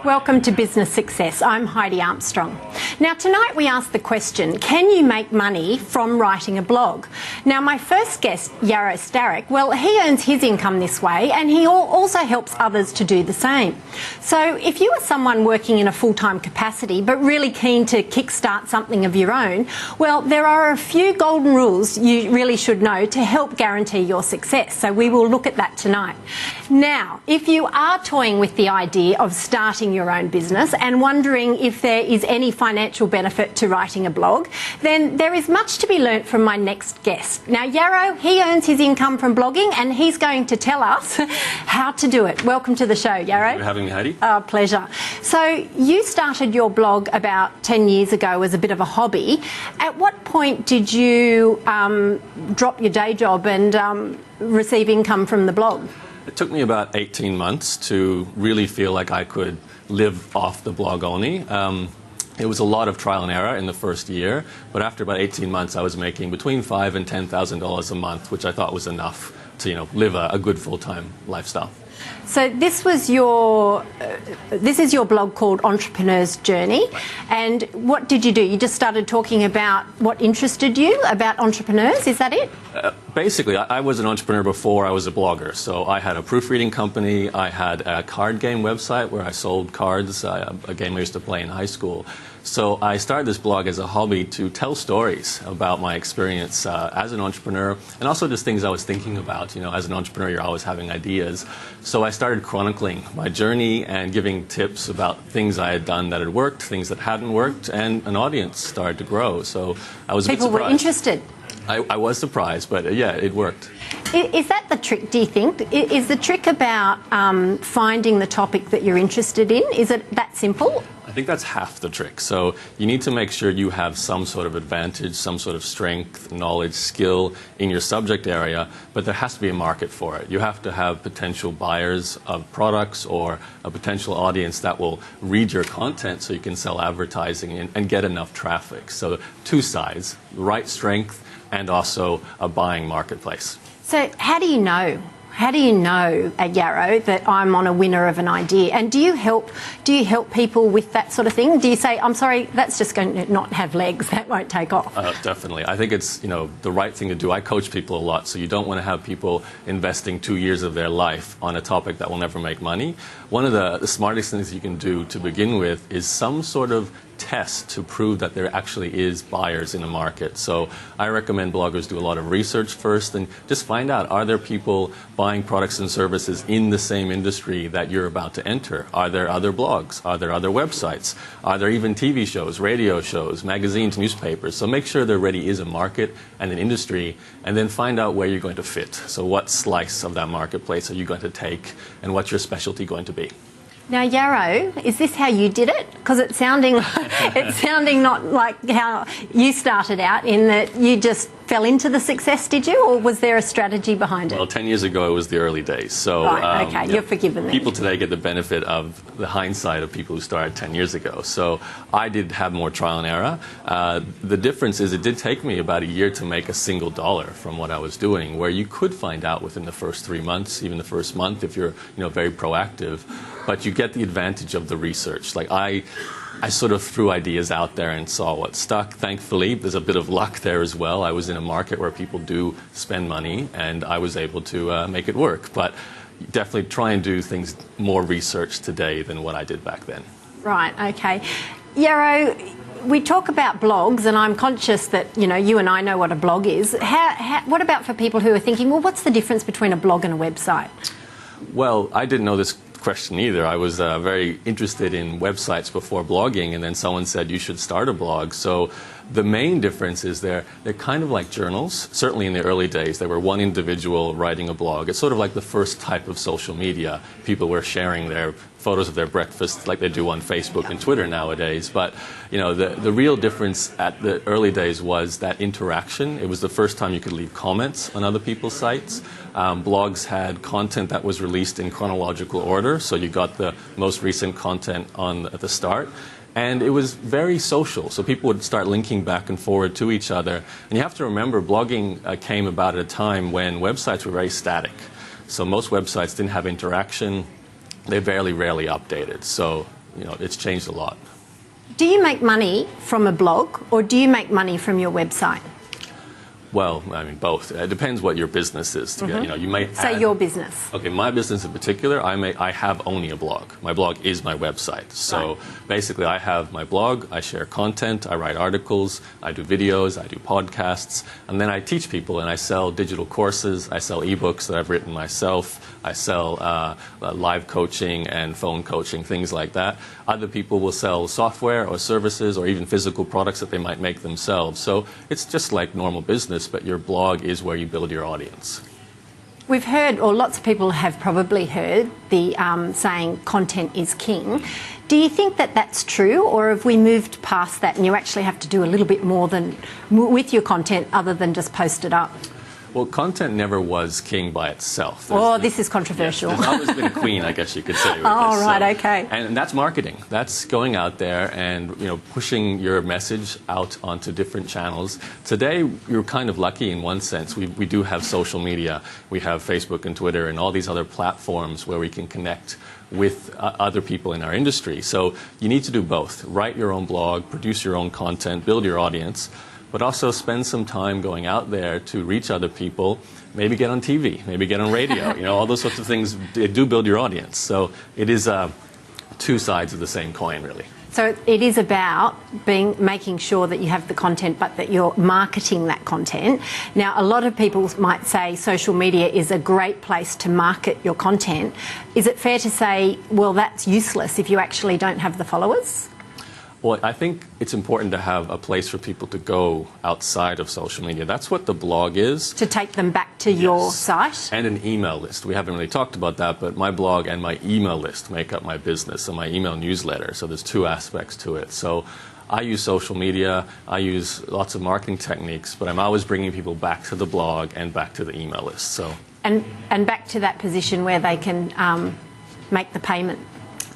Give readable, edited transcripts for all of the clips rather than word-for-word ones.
Welcome to Business Success. I'm Heidi Armstrong. Now tonight we ask the question, can you make money from writing a blog? Now my first guest, Yaro, well, he earns his income this way and he also helps others to do the same. So if you are someone working in a full-time capacity but really keen to kickstart something of your own, well, there are a few golden rules you really should know to help guarantee your success. So we will look at that tonight. Now, if you are toying with the idea of starting your own business and wondering if there is any financial benefit to writing a blog, then there is much to be learnt from my next guest. Now, Yaro, he earns his income from blogging and he's going to tell us how to do it. Welcome to the show, Yaro. Thank you for having me, Heidi. Pleasure. So you started your blog about 10 years ago as a bit of a hobby. At what point did you drop your day job and receive income from the blog? It took me about 18 months to really feel like I could live off the blog only. It was a lot of trial and error in the first year, but after about 18 months I was making between $5,000 and $10,000 a month, which I thought was enough to live a good full-time lifestyle. So this is your blog called Entrepreneur's Journey, and what did you do? You just started talking about what interested you about entrepreneurs, is that it? Basically, I was an entrepreneur before I was a blogger. So I had a proofreading company, I had a card game website where I sold cards, a game I used to play in high school. So I started this blog as a hobby to tell stories about my experience as an entrepreneur and also just things I was thinking about. As an entrepreneur, you're always having ideas. So I started chronicling my journey and giving tips about things I had done that had worked, things that hadn't worked, and an audience started to grow. So I was a bit surprised. People were interested. I was surprised, but yeah, it worked. Is that the trick, do you think? Is the trick about finding the topic that you're interested in? Is it that simple? I think that's half the trick. So you need to make sure you have some sort of advantage, some sort of strength, knowledge, skill in your subject area, but there has to be a market for it. You have to have potential buyers of products or a potential audience that will read your content so you can sell advertising and get enough traffic. So two sides, the right strength and also a buying marketplace. So how do you know? How do you know at Yaro that I'm on a winner of an idea? And do you help people with that sort of thing? Do you say, I'm sorry, that's just going to not have legs, that won't take off? Definitely. I think it's the right thing to do. I coach people a lot, so you don't want to have people investing 2 years of their life on a topic that will never make money. One of the smartest things you can do to begin with is some sort of test to prove that there actually is buyers in the market. So I recommend bloggers do a lot of research first and just find out, are there people buying products and services in the same industry that you're about to enter? Are there other blogs? Are there other websites? Are there even TV shows, radio shows, magazines, newspapers? So make sure there already is a market and an industry, and then find out where you're going to fit. So what slice of that marketplace are you going to take, and what's your specialty going to be? Now, Yaro, is this how you did it? Because it's sounding not like how you started out, in that you just fell into the success, did you? Or was there a strategy behind it? Well, 10 years ago, it was the early days. So, right, okay, you're forgiven then. People today get the benefit of the hindsight of people who started 10 years ago. So I did have more trial and error. The difference is it did take me about a year to make a single dollar from what I was doing, where you could find out within the first 3 months, even the first month, if you're very proactive. But you get the advantage of the research. Like I sort of threw ideas out there and saw what stuck. Thankfully, there's a bit of luck there as well. I was in a market where people do spend money, and I was able to make it work. But definitely try and do things more research today than what I did back then. Right, okay. Yaro, we talk about blogs, and I'm conscious that you and I know what a blog is. What about for people who are thinking, well, what's the difference between a blog and a website? Well, I didn't know this question either. I was very interested in websites before blogging, and then someone said you should start a blog. So the main difference is they're kind of like journals. Certainly in the early days, they were one individual writing a blog. It's sort of like the first type of social media. People were sharing their photos of their breakfast like they do on Facebook and Twitter nowadays. But the real difference at the early days was that interaction. It was the first time you could leave comments on other people's sites. Blogs had content that was released in chronological order, so you got the most recent content at the start. And it was very social, so people would start linking back and forward to each other. And you have to remember, blogging came about at a time when websites were very static. So most websites didn't have interaction. They rarely updated. So it's changed a lot. Do you make money from a blog or do you make money from your website? Well, I mean, both. It depends what your business is. You might Say your business. Okay, my business in particular, I have only a blog. My blog is my website. So basically, I have my blog, I share content, I write articles, I do videos, I do podcasts, and then I teach people and I sell digital courses, I sell ebooks that I've written myself, I sell live coaching and phone coaching, things like that. Other people will sell software or services or even physical products that they might make themselves. So it's just like normal business, but your blog is where you build your audience. We've heard, or lots of people have probably heard, the saying content is king. Do you think that that's true, or have we moved past that and you actually have to do a little bit more than with your content other than just post it up? Well, content never was king by itself. This is controversial. Yes, there's always been a queen, I guess you could say. Okay. And that's marketing. That's going out there and pushing your message out onto different channels. Today, you're kind of lucky in one sense. We do have social media. We have Facebook and Twitter and all these other platforms where we can connect with other people in our industry. So you need to do both. Write your own blog, produce your own content, build your audience, but also spend some time going out there to reach other people, maybe get on TV, maybe get on radio, all those sorts of things do build your audience. So it is two sides of the same coin, really. So it is about making sure that you have the content, but that you're marketing that content. Now, a lot of people might say social media is a great place to market your content. Is it fair to say, well, that's useless if you actually don't have the followers? Well, I think it's important to have a place for people to go outside of social media. That's what the blog is. To take them back to your site? And an email list. We haven't really talked about that, but my blog and my email list make up my business, and my email newsletter. So there's two aspects to it. So I use social media, I use lots of marketing techniques, but I'm always bringing people back to the blog and back to the email list. So and back to that position where they can make the payment.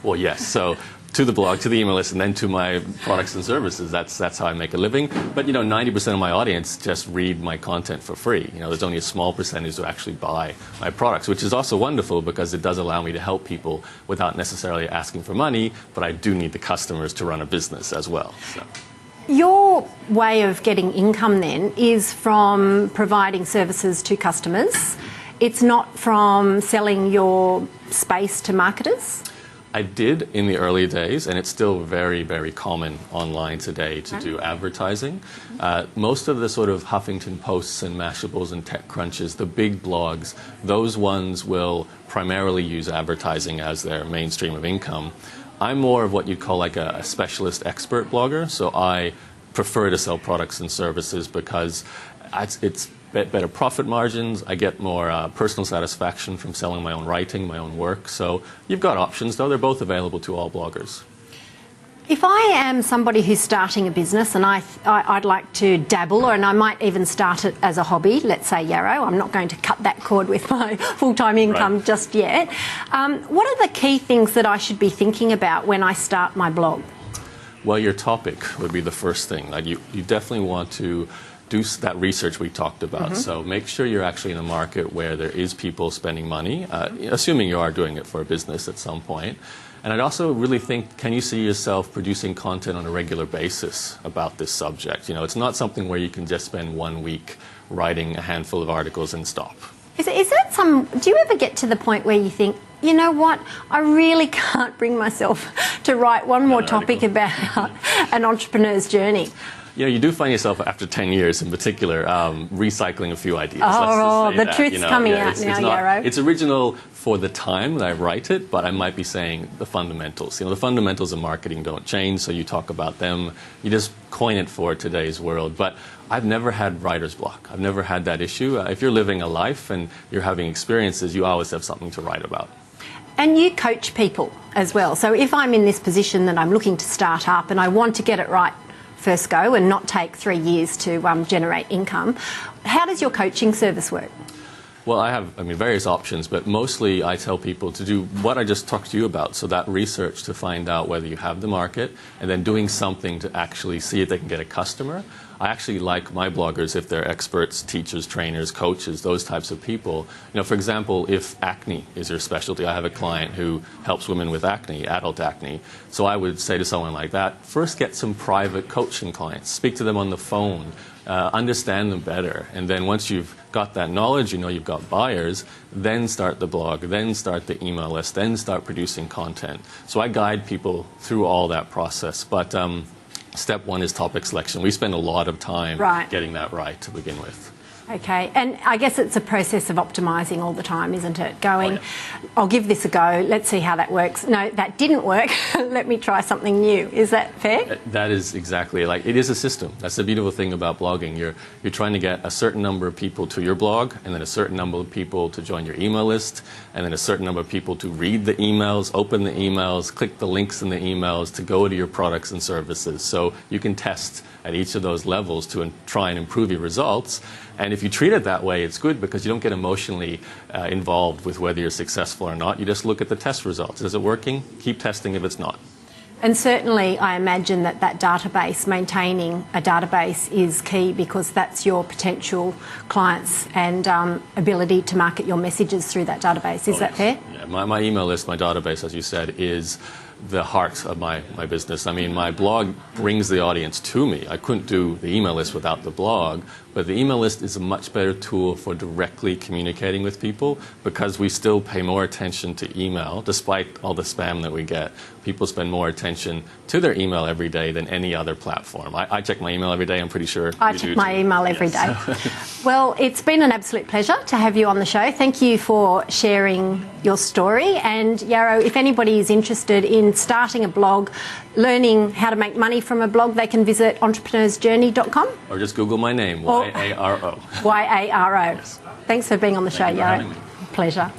Well, yes. So to the blog, to the email list, and then to my products and services. That's how I make a living. But 90% of my audience just read my content for free. There's only a small percentage who actually buy my products, which is also wonderful because it does allow me to help people without necessarily asking for money. But I do need the customers to run a business as well. So. Your way of getting income then is from providing services to customers. It's not from selling your space to marketers? I did in the early days, and it's still very, very common online today to do advertising. Most of the sort of Huffington Posts and Mashables and TechCrunches, the big blogs, those ones will primarily use advertising as their mainstream of income. I'm more of what you'd call like a specialist expert blogger, so I prefer to sell products and services because it's better profit margins. I get more personal satisfaction from selling my own writing, my own work. So you've got options, though. They're both available to all bloggers. If I am somebody who's starting a business and I'd like to dabble, and I might even start it as a hobby, let's say Yaro, I'm not going to cut that cord with my full-time income just yet. What are the key things that I should be thinking about when I start my blog? Well, your topic would be the first thing. Like you definitely want to do that research we talked about. So make sure you're actually in a market where there is people spending money, assuming you are doing it for a business at some point. And I'd also really think, can you see yourself producing content on a regular basis about this subject? It's not something where you can just spend 1 week writing a handful of articles and stop. Do you ever get to the point where you think, you know what, I really can't bring myself to write one more topic about an entrepreneur's journey? You do find yourself, after 10 years in particular, recycling a few ideas. The truth's coming out now, Yaro. It's original for the time that I write it, but I might be saying the fundamentals. The fundamentals of marketing don't change, so you talk about them. You just coin it for today's world. But I've never had writer's block. I've never had that issue. If you're living a life and you're having experiences, you always have something to write about. And you coach people as well. So if I'm in this position that I'm looking to start up and I want to get it right first go and not take 3 years to generate income, how does your coaching service work? Well, I have, various options, but mostly I tell people to do what I just talked to you about. So that research to find out whether you have the market, and then doing something to actually see if they can get a customer. I actually like my bloggers if they're experts, teachers, trainers, coaches, those types of people. For example, if acne is your specialty, I have a client who helps women with acne, adult acne. So I would say to someone like that, first get some private coaching clients, speak to them on the phone, understand them better. And then once you've got that knowledge, you've got buyers, then start the blog, then start the email list, then start producing content. So I guide people through all that process. But step one is topic selection. We spend a lot of time getting that right to begin with. Okay, and I guess it's a process of optimising all the time, isn't it? Going, I'll give this a go, let's see how that works. No, that didn't work, let me try something new. Is that fair? That is exactly, it is a system. That's the beautiful thing about blogging. You're trying to get a certain number of people to your blog, and then a certain number of people to join your email list, and then a certain number of people to read the emails, open the emails, click the links in the emails, to go to your products and services. So you can test at each of those levels to try and improve your results. And if you treat it that way, it's good because you don't get emotionally involved with whether you're successful or not. You just look at the test results. Is it working? Keep testing if it's not. And certainly I imagine that database, maintaining a database is key, because that's your potential clients and ability to market your messages through that database. Is that fair? Yeah, my email list, my database, as you said, is the heart of my business. My blog brings the audience to me. I couldn't do the email list without the blog, but the email list is a much better tool for directly communicating with people, because we still pay more attention to email, despite all the spam that we get. People spend more attention to their email every day than any other platform. I check my email every day, I'm pretty sure I check my email every day. Well, it's been an absolute pleasure to have you on the show. Thank you for sharing your story. And Yaro, if anybody is interested in starting a blog, learning how to make money from a blog, they can visit entrepreneursjourney.com. Or just Google my name, Yaro. Yaro. Yes. Thanks for being on the show, Yaro. Pleasure.